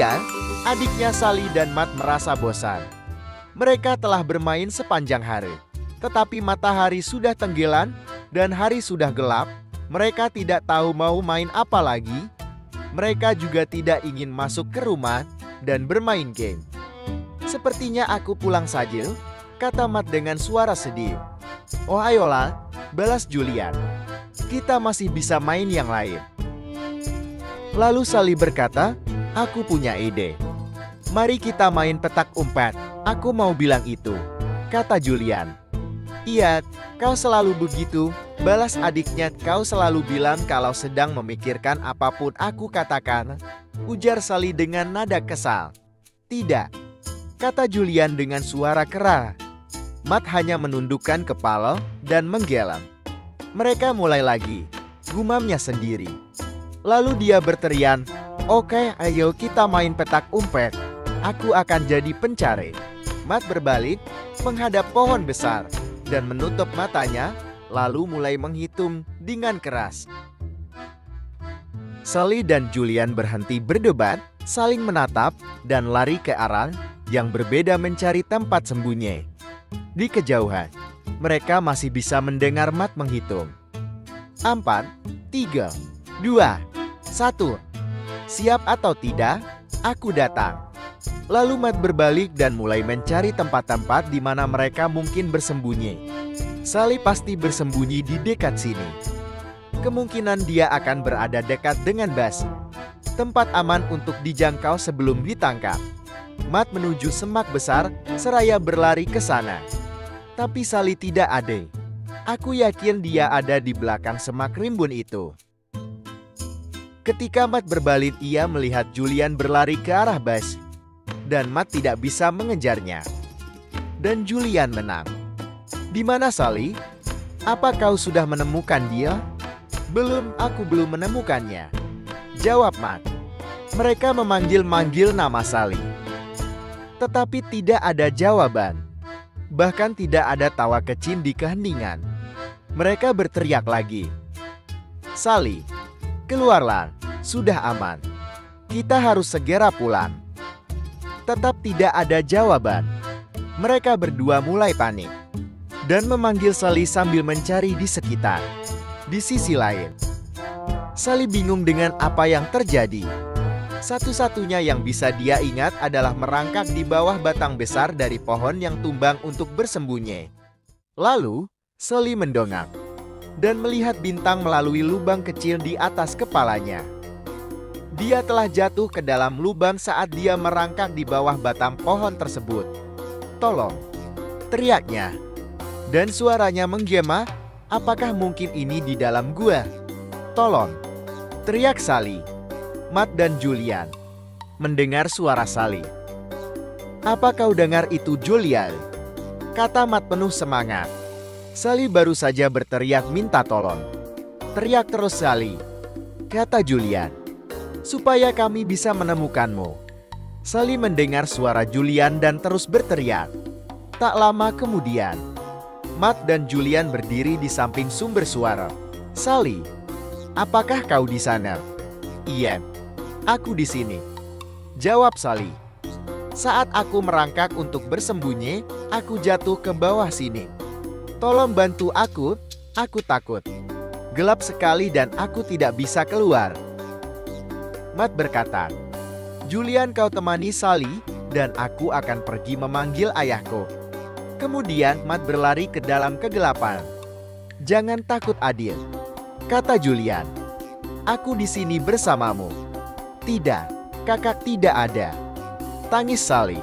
Kemudian, adiknya Sally dan Matt merasa bosan. Mereka telah bermain sepanjang hari. Tetapi matahari sudah tenggelam dan hari sudah gelap. Mereka tidak tahu mau main apa lagi. Mereka juga tidak ingin masuk ke rumah dan bermain game. "Sepertinya aku pulang saja," kata Matt dengan suara sedih. "Oh ayolah," balas Julian. "Kita masih bisa main yang lain." Lalu Sally berkata, "Aku punya ide. Mari kita main petak umpet. Aku mau bilang itu," kata Julian. "Iya, kau selalu begitu," balas adiknya. "Kau selalu bilang kalau sedang memikirkan apapun aku katakan," ujar Sally dengan nada kesal. "Tidak," kata Julian dengan suara keras. Matt hanya menundukkan kepala dan menggeleng. "Mereka mulai lagi," gumamnya sendiri. Lalu dia berteriak, "Oke, ayo kita main petak umpet. Aku akan jadi pencari." Matt berbalik, menghadap pohon besar, dan menutup matanya, lalu mulai menghitung dengan keras. Sally dan Julian berhenti berdebat, saling menatap, dan lari ke arah yang berbeda mencari tempat sembunyi. Di kejauhan, mereka masih bisa mendengar Matt menghitung. 4, 3, 2, 1. "Siap atau tidak, aku datang." Lalu Matt berbalik dan mulai mencari tempat-tempat di mana mereka mungkin bersembunyi. Sally pasti bersembunyi di dekat sini. Kemungkinan dia akan berada dekat dengan bus, tempat aman untuk dijangkau sebelum ditangkap. Matt menuju semak besar seraya berlari ke sana. Tapi Sally tidak ada. Aku yakin dia ada di belakang semak rimbun itu. Ketika Matt berbalik, ia melihat Julian berlari ke arah bus. Dan Matt tidak bisa mengejarnya. Dan Julian menang. "Di mana Sally? Apa kau sudah menemukan dia?" "Belum, aku belum menemukannya," jawab Matt. Mereka memanggil-manggil nama Sally. Tetapi tidak ada jawaban. Bahkan tidak ada tawa kecil di keheningan. Mereka berteriak lagi, "Sally, keluarlah, sudah aman. Kita harus segera pulang." Tetap tidak ada jawaban. Mereka berdua mulai panik dan memanggil Sally sambil mencari di sekitar. Di sisi lain, Sally bingung dengan apa yang terjadi. Satu-satunya yang bisa dia ingat adalah merangkak di bawah batang besar dari pohon yang tumbang untuk bersembunyi. Lalu, Sally mendongak dan melihat bintang melalui lubang kecil di atas kepalanya. Dia telah jatuh ke dalam lubang saat dia merangkak di bawah batang pohon tersebut. "Tolong!" teriaknya. Dan suaranya menggema, "Apakah mungkin ini di dalam gua?" "Tolong!" teriak Sally. Matt dan Julian mendengar suara Sally. "Apa kau dengar itu, Julian?" kata Matt penuh semangat. Sally baru saja berteriak minta tolong. "Teriak terus Sally," kata Julian, "supaya kami bisa menemukanmu." Sally mendengar suara Julian dan terus berteriak. Tak lama kemudian, Matt dan Julian berdiri di samping sumber suara. "Sally, apakah kau di sana?" "Iya, aku di sini," jawab Sally. "Saat aku merangkak untuk bersembunyi, aku jatuh ke bawah sini. Tolong bantu aku takut. Gelap sekali dan aku tidak bisa keluar." Matt berkata, "Julian, kau temani Sally dan aku akan pergi memanggil ayahku." Kemudian Matt berlari ke dalam kegelapan. "Jangan takut Adil," kata Julian. "Aku di sini bersamamu." "Tidak, kakak tidak ada," tangis Sally.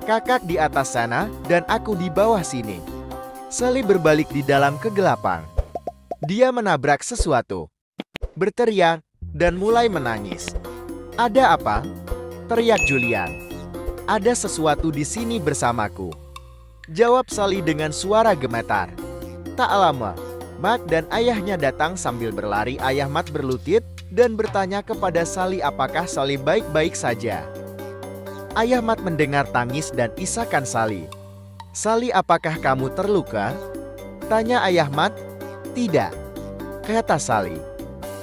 "Kakak di atas sana dan aku di bawah sini." Sally berbalik di dalam kegelapan. Dia menabrak sesuatu, berteriak, dan mulai menangis. "Ada apa?" teriak Julian. "Ada sesuatu di sini bersamaku," jawab Sally dengan suara gemetar. Tak lama, Matt dan ayahnya datang sambil berlari. Ayah Matt berlutut dan bertanya kepada Sally apakah Sally baik-baik saja. Ayah Matt mendengar tangis dan isakan Sally. "Sally, apakah kamu terluka?" tanya ayah Matt. "Tidak," kata Sally.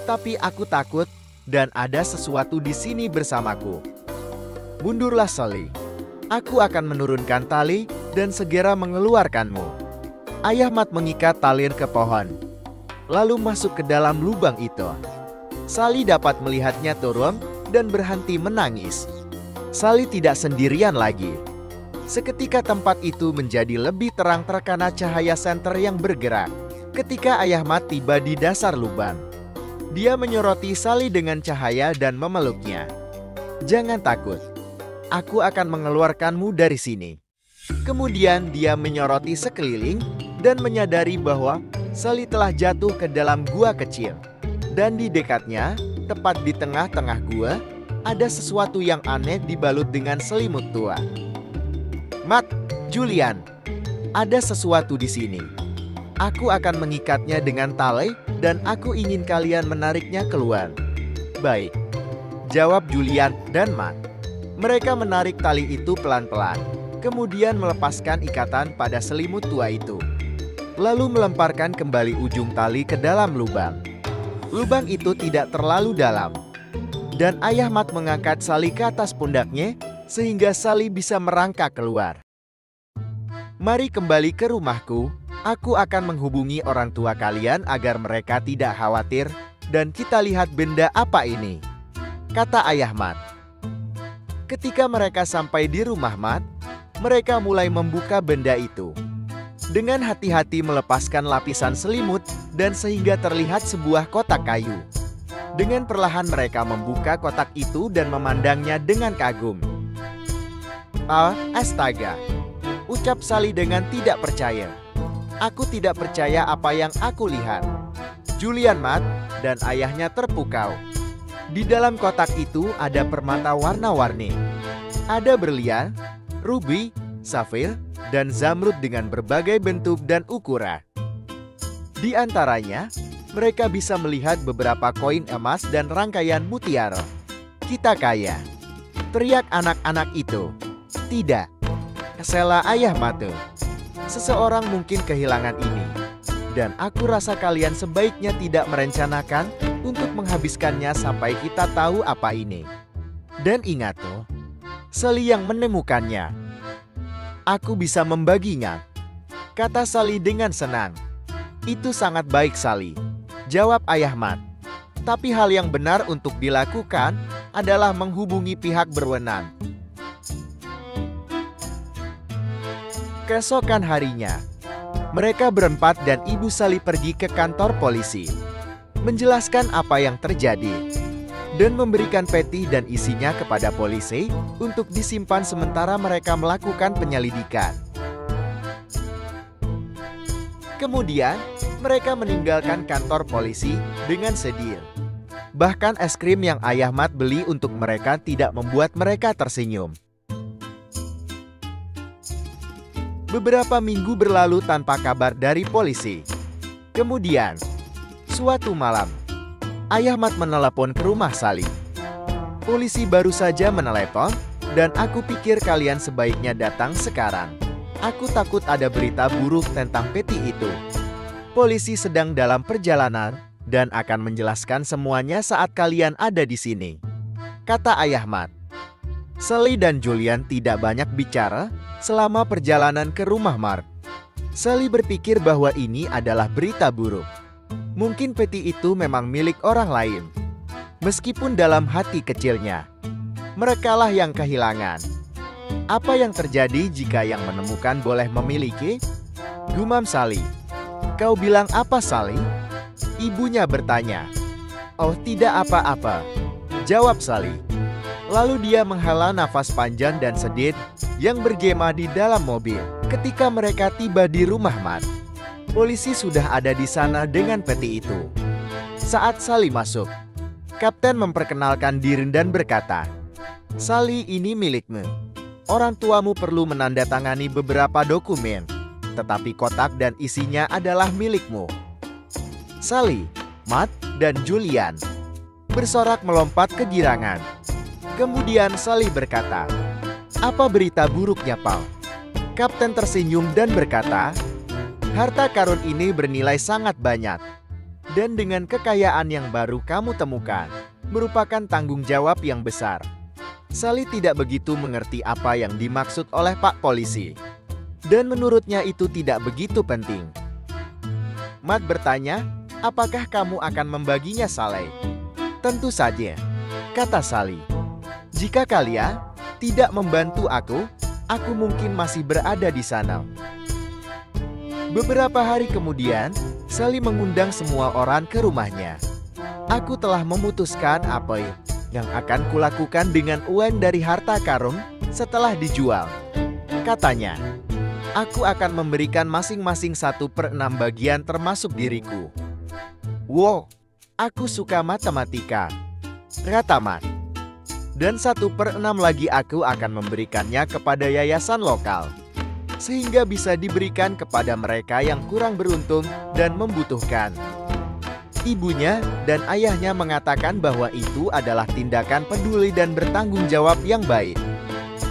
"Tapi aku takut dan ada sesuatu di sini bersamaku." Mundurlah Sally. Aku akan menurunkan tali dan segera mengeluarkanmu. Ayah Matt mengikat tali ke pohon, lalu masuk ke dalam lubang itu. Sally dapat melihatnya turun dan berhenti menangis. Sally tidak sendirian lagi. Seketika tempat itu menjadi lebih terang terkena cahaya senter yang bergerak. Ketika Ayah Matt tiba di dasar lubang, dia menyoroti Sally dengan cahaya dan memeluknya. "Jangan takut. Aku akan mengeluarkanmu dari sini." Kemudian dia menyoroti sekeliling dan menyadari bahwa Sally telah jatuh ke dalam gua kecil. Dan di dekatnya, tepat di tengah-tengah gua, ada sesuatu yang aneh dibalut dengan selimut tua. "Matt, Julian, ada sesuatu di sini. Aku akan mengikatnya dengan tali dan aku ingin kalian menariknya keluar." "Baik," jawab Julian dan Matt. Mereka menarik tali itu pelan-pelan, kemudian melepaskan ikatan pada selimut tua itu. Lalu melemparkan kembali ujung tali ke dalam lubang. Lubang itu tidak terlalu dalam. Dan Ayah Matt mengangkat Sally ke atas pundaknya, sehingga Sally bisa merangkak keluar. "Mari kembali ke rumahku. Aku akan menghubungi orang tua kalian agar mereka tidak khawatir, dan kita lihat benda apa ini," kata Ayah Matt. Ketika mereka sampai di rumah Matt, mereka mulai membuka benda itu. Dengan hati-hati melepaskan lapisan selimut dan sehingga terlihat sebuah kotak kayu. Dengan perlahan mereka membuka kotak itu dan memandangnya dengan kagum. "Ah, astaga," ucap Sally dengan tidak percaya. "Aku tidak percaya apa yang aku lihat." Julian, Matt, dan ayahnya terpukau. Di dalam kotak itu ada permata warna-warni. Ada berlian, ruby, safir, dan zamrud dengan berbagai bentuk dan ukuran. Di antaranya, mereka bisa melihat beberapa koin emas dan rangkaian mutiara. "Kita kaya," teriak anak-anak itu. "Tidak," sela Ayah Matt. "Seseorang mungkin kehilangan ini. Dan aku rasa kalian sebaiknya tidak merencanakan untuk menghabiskannya sampai kita tahu apa ini. Dan ingat tuh, Sally yang menemukannya. Aku bisa membaginya," kata Sally dengan senang. "Itu sangat baik, Sally," jawab Ayah Matt. "Tapi hal yang benar untuk dilakukan adalah menghubungi pihak berwenang." Keesokan harinya, mereka berempat dan Ibu Sally pergi ke kantor polisi, menjelaskan apa yang terjadi, dan memberikan peti dan isinya kepada polisi untuk disimpan sementara mereka melakukan penyelidikan. Kemudian, mereka meninggalkan kantor polisi dengan sedih. Bahkan es krim yang Ayah Matt beli untuk mereka tidak membuat mereka tersenyum. Beberapa minggu berlalu tanpa kabar dari polisi. Kemudian, suatu malam, Ayah Matt menelepon ke rumah Sally. "Polisi baru saja menelepon, dan aku pikir kalian sebaiknya datang sekarang. Aku takut ada berita buruk tentang peti itu. Polisi sedang dalam perjalanan dan akan menjelaskan semuanya saat kalian ada di sini," kata Ayah Matt. Sally dan Julian tidak banyak bicara selama perjalanan ke rumah Mark. Sally berpikir bahwa ini adalah berita buruk. Mungkin peti itu memang milik orang lain. Meskipun dalam hati kecilnya, merekalah yang kehilangan. Apa yang terjadi jika yang menemukan boleh memiliki? Gumam Sally. "Kau bilang apa, Sally?" Ibunya bertanya. "Oh, tidak apa-apa," jawab Sally. Lalu dia menghela nafas panjang dan sedih yang bergema di dalam mobil. Ketika mereka tiba di rumah Matt, polisi sudah ada di sana dengan peti itu. Saat Sally masuk, Kapten memperkenalkan diri dan berkata, "Sally, ini milikmu. Orang tuamu perlu menandatangani beberapa dokumen, tetapi kotak dan isinya adalah milikmu." Sally, Matt, dan Julian bersorak melompat kegirangan. Kemudian Sally berkata, "Apa berita buruknya, Paul?" Kapten tersenyum dan berkata, "Harta karun ini bernilai sangat banyak. Dan dengan kekayaan yang baru kamu temukan, merupakan tanggung jawab yang besar. Sally tidak begitu mengerti apa yang dimaksud oleh Pak Polisi. Dan menurutnya itu tidak begitu penting. Matt bertanya, apakah kamu akan membaginya, Sally? Tentu saja, kata Sally. Jika kalian tidak membantu aku mungkin masih berada di sana. Beberapa hari kemudian, Sally mengundang semua orang ke rumahnya. Aku telah memutuskan apa yang akan kulakukan dengan uang dari harta karun setelah dijual. Katanya, aku akan memberikan masing-masing 1/6 bagian termasuk diriku. Wow, aku suka matematika, kata Matt. Dan 1/6 lagi aku akan memberikannya kepada yayasan lokal, sehingga bisa diberikan kepada mereka yang kurang beruntung dan membutuhkan. Ibunya dan ayahnya mengatakan bahwa itu adalah tindakan peduli dan bertanggung jawab yang baik.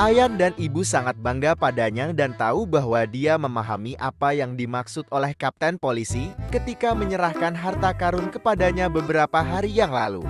Ayah dan ibu sangat bangga padanya dan tahu bahwa dia memahami apa yang dimaksud oleh Kapten Polisi ketika menyerahkan harta karun kepadanya beberapa hari yang lalu.